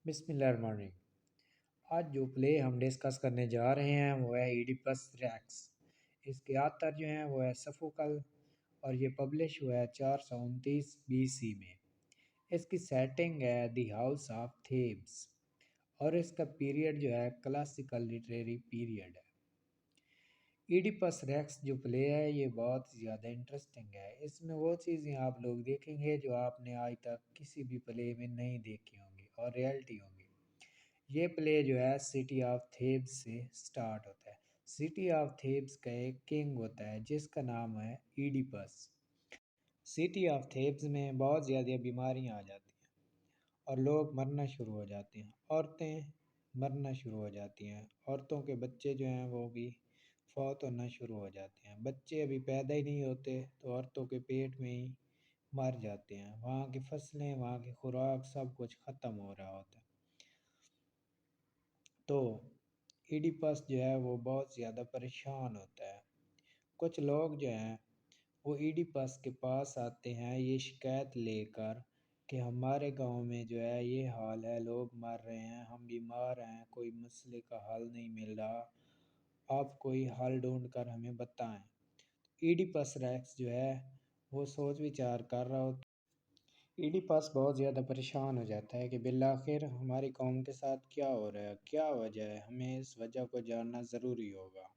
بسم اللہ الرحمن الرحیم۔ آج جو پلے ہم ڈسکس کرنے جا رہے ہیں وہ ہے ایڈیپس ریکس۔ اس کے آتھر جو ہیں وہ ہے سفوکل اور یہ پبلش ہوا ہے 429 BC میں۔ اس کی سیٹنگ ہے دی ہاؤس آف تھیبس اور اس کا پیریڈ جو ہے کلاسیکل لٹریری پیریڈ ہے۔ ایڈیپس ریکس جو پلے ہے یہ بہت زیادہ انٹرسٹنگ ہے۔ اس میں وہ چیزیں آپ لوگ دیکھیں گے جو آپ نے آج تک کسی بھی پلے میں نہیں دیکھی ہوں گی اور ریئلٹی ہوں گی۔ یہ پلے جو ہے سٹی آف تھیبس سے سٹارٹ ہوتا ہے۔ سٹی آف تھیبس کا ایک کنگ ہوتا ہے جس کا نام ہے ایڈیپس۔ سٹی آف تھیبس میں بہت زیادہ بیماریاں آ جاتی ہیں اور لوگ مرنا شروع ہو جاتے ہیں، عورتیں مرنا شروع ہو جاتی ہیں، عورتوں کے بچے جو ہیں وہ بھی فوت ہونا شروع ہو جاتے ہیں۔ بچے ابھی پیدا ہی نہیں ہوتے تو عورتوں کے پیٹ میں ہی مر جاتے ہیں، وہاں کی فصلیں، وہاں کی خوراک سب کچھ ختم ہو رہا ہوتا ہے۔ تو ایڈیپس جو ہے وہ بہت زیادہ پریشان ہوتا ہے۔ کچھ لوگ جو ہیں وہ ایڈیپس کے پاس آتے ہیں یہ شکایت لے کر کہ ہمارے گاؤں میں جو ہے یہ حال ہے، لوگ مر رہے ہیں، ہم بیمار ہیں، کوئی مسئلے کا حل نہیں مل رہا، آپ کوئی حل ڈھونڈ کر ہمیں بتائیں۔ ایڈیپس ریکس جو ہے وہ سوچ وچار کر رہا ہوتا ہے۔ ایڈیپس بہت زیادہ پریشان ہو جاتا ہے کہ بالآخر ہماری قوم کے ساتھ کیا ہو رہا ہے، کیا وجہ ہے، ہمیں اس وجہ کو جاننا ضروری ہوگا۔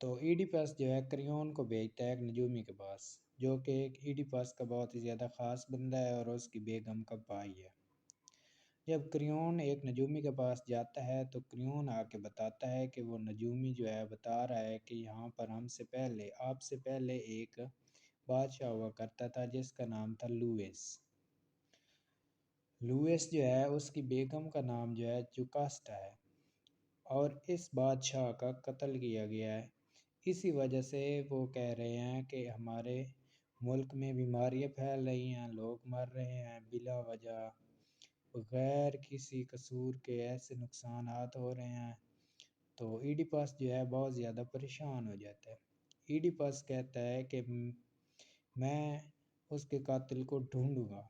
تو ایڈیپس جو ہے کریون کو بھیجتا ہے ایک نجومی کے پاس، جو کہ ایک ایڈیپس کا بہت ہی زیادہ خاص بندہ ہے اور اس کی بیگم کا بھائی ہے۔ جب کریون ایک نجومی کے پاس جاتا ہے تو کریون آ کے بتاتا ہے کہ وہ نجومی جو ہے بتا رہا ہے کہ یہاں پر آپ سے پہلے ایک بادشاہ ہوا کرتا تھا جس کا نام تھا لوئس۔ لوئس جو ہے اس کی بیگم کا نام جو ہے جوکاسٹا ہے اور اس بادشاہ کا قتل کیا گیا ہے۔ اسی وجہ سے وہ کہہ رہے ہیں کہ ہمارے ملک میں بیماریاں پھیل رہی ہیں، لوگ مر رہے ہیں بلا وجہ، بغیر کسی قصور کے ایسے نقصانات ہو رہے ہیں۔ تو ایڈیپس جو ہے بہت زیادہ پریشان ہو جاتا ہے۔ ایڈیپس کہتا ہے کہ میں اس کے قاتل کو ڈھونڈوں گا،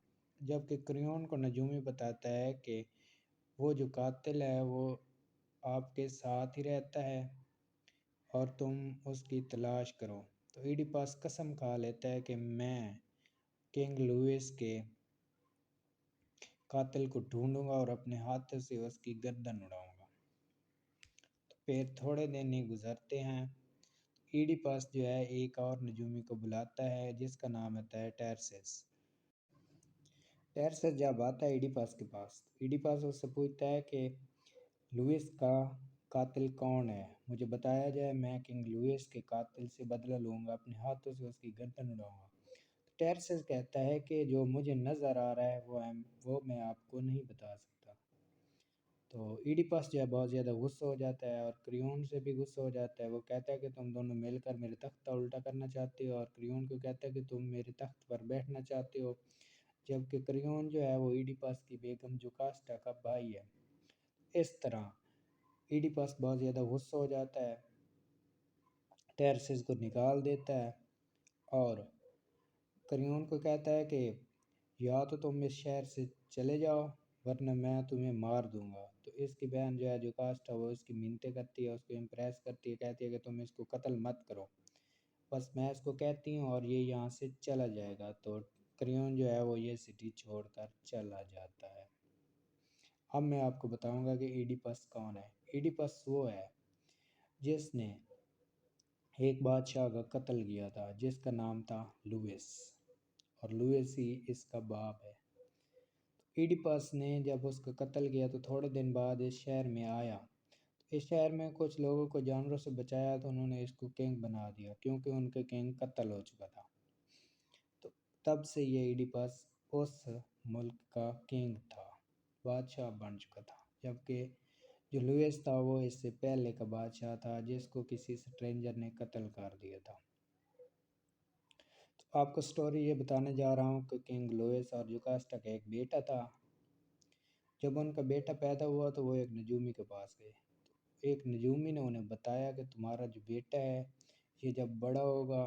جبکہ کریون کو نجومی بتاتا ہے کہ وہ جو قاتل ہے وہ آپ کے ساتھ ہی رہتا ہے اور تم اس کی تلاش کرو۔ تو ایڈیپس قسم کھا لیتا ہے کہ میں کنگ لوئس کے قاتل کو ڈھونڈوں گا اور اپنے ہاتھ سے اس کی گردن اڑاؤں گا۔ تو پھر تھوڑے دن ہی گزرتے ہیں، ایڈیپس جو ہے ایک اور نجومی کو بلاتا ہے جس کا نام ہوتا ہے ٹیرسس۔ ٹیرسس جب آتا ہے ایڈیپس کے پاس، ایڈیپس اس سے پوچھتا ہے کہ لوئس کا قاتل کون ہے، مجھے بتایا جائے، میں کنگ لوئس کے قاتل سے بدلہ لوں گا، اپنے ہاتھوں سے اس کی گردن اڑاؤں گا۔ ٹیرسس کہتا ہے کہ جو مجھے نظر آ رہا ہے وہ میں آپ کو نہیں بتا سکتا۔ تو ایڈیپس جو ہے بہت زیادہ غصہ ہو جاتا ہے اور کریون سے بھی غصہ ہو جاتا ہے۔ وہ کہتا ہے کہ تم دونوں مل کر میرے تخت الٹا کرنا چاہتے ہو، اور کریون کو کہتا ہے کہ تم میرے تخت پر بیٹھنا چاہتے ہو، جبکہ کریون جو ہے وہ ایڈیپس کی بیگم جوکاسٹا کا بھائی ہے۔ اس طرح ایڈیپس بہت زیادہ غصہ ہو جاتا ہے، ٹیرسس کو نکال دیتا ہے اور کریون کو کہتا ہے کہ یا تو تم اس شہر سے چلے جاؤ ورنہ میں تمہیں مار دوں گا۔ تو اس کی بہن جو ہے جوکاسٹا وہ اس کی منتیں کرتی ہے، اس کو امپریس کرتی ہے، کہتی ہے کہ تم اس کو قتل مت کرو، بس میں اس کو کہتی ہوں اور یہ یہاں سے چلا جائے گا۔ تو کریون جو ہے وہ یہ سٹی چھوڑ کر چلا جاتا ہے۔ اب میں آپ کو بتاؤں گا کہ ایڈیپس کون ہے۔ ایڈیپس وہ ہے جس نے ایک بادشاہ کا قتل کیا تھا جس کا نام تھا لوئس، اور لوئس ہی اس کا باپ ہے۔ ایڈیپس نے جب اس کا قتل کیا تو تھوڑے دن بعد اس شہر میں آیا۔ اس شہر میں کچھ لوگوں کو جانوروں سے بچایا تو انہوں نے اس کو کنگ بنا دیا کیونکہ ان کے کنگ قتل ہو چکا تھا۔ تو تب سے یہ ایڈیپس اس ملک کا کنگ تھا، بادشاہ بن چکا تھا، جبکہ جو لوئس تھا وہ اس سے پہلے کا بادشاہ تھا جس کو کسی سٹرینجر نے قتل کر دیا تھا۔ تو آپ کو سٹوری یہ بتانے جا رہا ہوں کہ کنگ لوئس اور جوکاسٹا کا ایک بیٹا تھا۔ جب ان کا بیٹا پیدا ہوا تو وہ ایک نجومی کے پاس گئے۔ ایک نجومی نے انہیں بتایا کہ تمہارا جو بیٹا ہے یہ جب بڑا ہوگا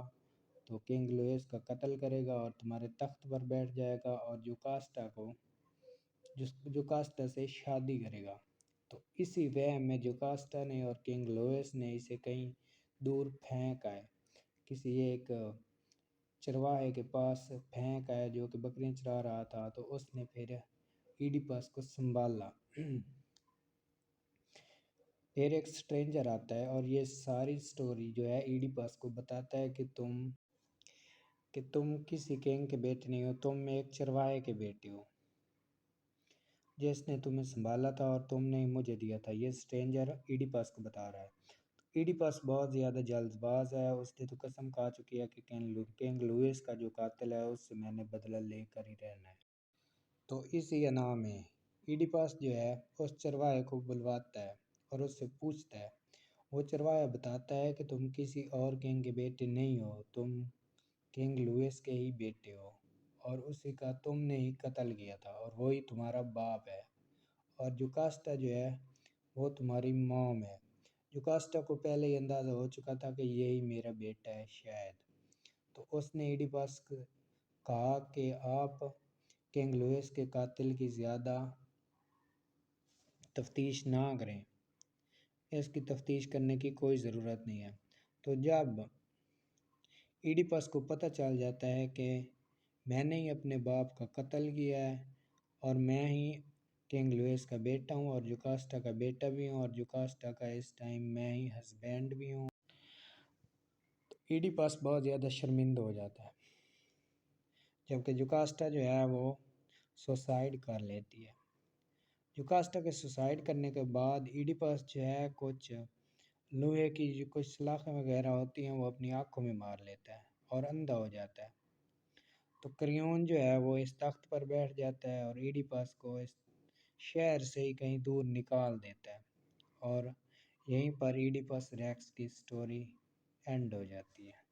تو کنگ لوئس کا قتل کرے گا اور تمہارے تخت پر بیٹھ جائے گا اور جوکاسٹا کو جوکاسٹا سے شادی کرے گا۔ تو اسی وہم میں جوکاسٹا نے اور کنگ لوئس نے اسے کہیں دور پھینک آئے، کسی ایک چرواہے کے پاس پھینک آیا جو کہ بکریاں چرا رہا تھا۔ تو اس نے پھر ایڈیپس کو سنبھالا۔ پھر ایک سٹرینجر آتا ہے اور یہ ساری سٹوری جو ہے ایڈیپس کو بتاتا ہے کہ تم کسی کنگ کے بیٹے نہیں ہو، تم ایک چرواہے کے بیٹے ہو جس نے تمہیں سنبھالا تھا اور تم نے مجھے دیا تھا۔ یہ سٹرینجر ایڈیپس کو بتا رہا ہے۔ ایڈیپس بہت زیادہ جلد باز ہے، اس نے تو قسم کھا چکی ہے کہ کنگ لوئس کا جو قاتل ہے اس سے میں نے بدلہ لے کر ہی رہنا ہے۔ تو اسی انا میں ایڈیپس جو ہے اس چرواہے کو بلواتا ہے اور اس سے پوچھتا ہے۔ وہ چرواہا بتاتا ہے کہ تم کسی اور کنگ کے بیٹے نہیں ہو، تم کنگ لوئس کے ہی بیٹے ہو اور اسی کا تم نے ہی قتل کیا تھا اور وہی تمہارا باپ ہے، اور جوکاسٹا جو ہے وہ تمہاری موم ہے۔ جوکاسٹا کو پہلے ہی اندازہ ہو چکا تھا کہ یہی میرا بیٹا ہے شاید۔ تو اس نے ایڈیپس کہا کہ آپ کنگ لوئس کے قاتل کی زیادہ تفتیش نہ کریں، اس کی تفتیش کرنے کی کوئی ضرورت نہیں ہے۔ تو جب ایڈیپس کو پتہ چل جاتا ہے کہ میں نے ہی اپنے باپ کا قتل کیا ہے اور میں ہی کنگ لوئس کا بیٹا ہوں اور جوکاسٹا کا بیٹا بھی ہوں اور جوکاسٹا کا اس ٹائم میں ہی ہسبینڈ بھی ہوں، تو ایڈیپس بہت زیادہ شرمندہ ہو جاتا ہے، جبکہ جوکاسٹا جو ہے وہ سوسائڈ کر لیتی ہے۔ جوکاسٹا کے سوسائڈ کرنے کے بعد ایڈیپس جو ہے کچھ لوہے کی جو کچھ سلاخیں وغیرہ ہوتی ہیں وہ اپنی آنکھوں میں مار لیتا ہے اور اندھا ہو جاتا ہے۔ تو کریون جو ہے وہ اس تخت پر بیٹھ جاتا ہے اور ایڈیپس کو اس شہر سے ہی کہیں دور نکال دیتا ہے، اور یہیں پر ایڈیپس ریکس کی سٹوری اینڈ ہو جاتی ہے۔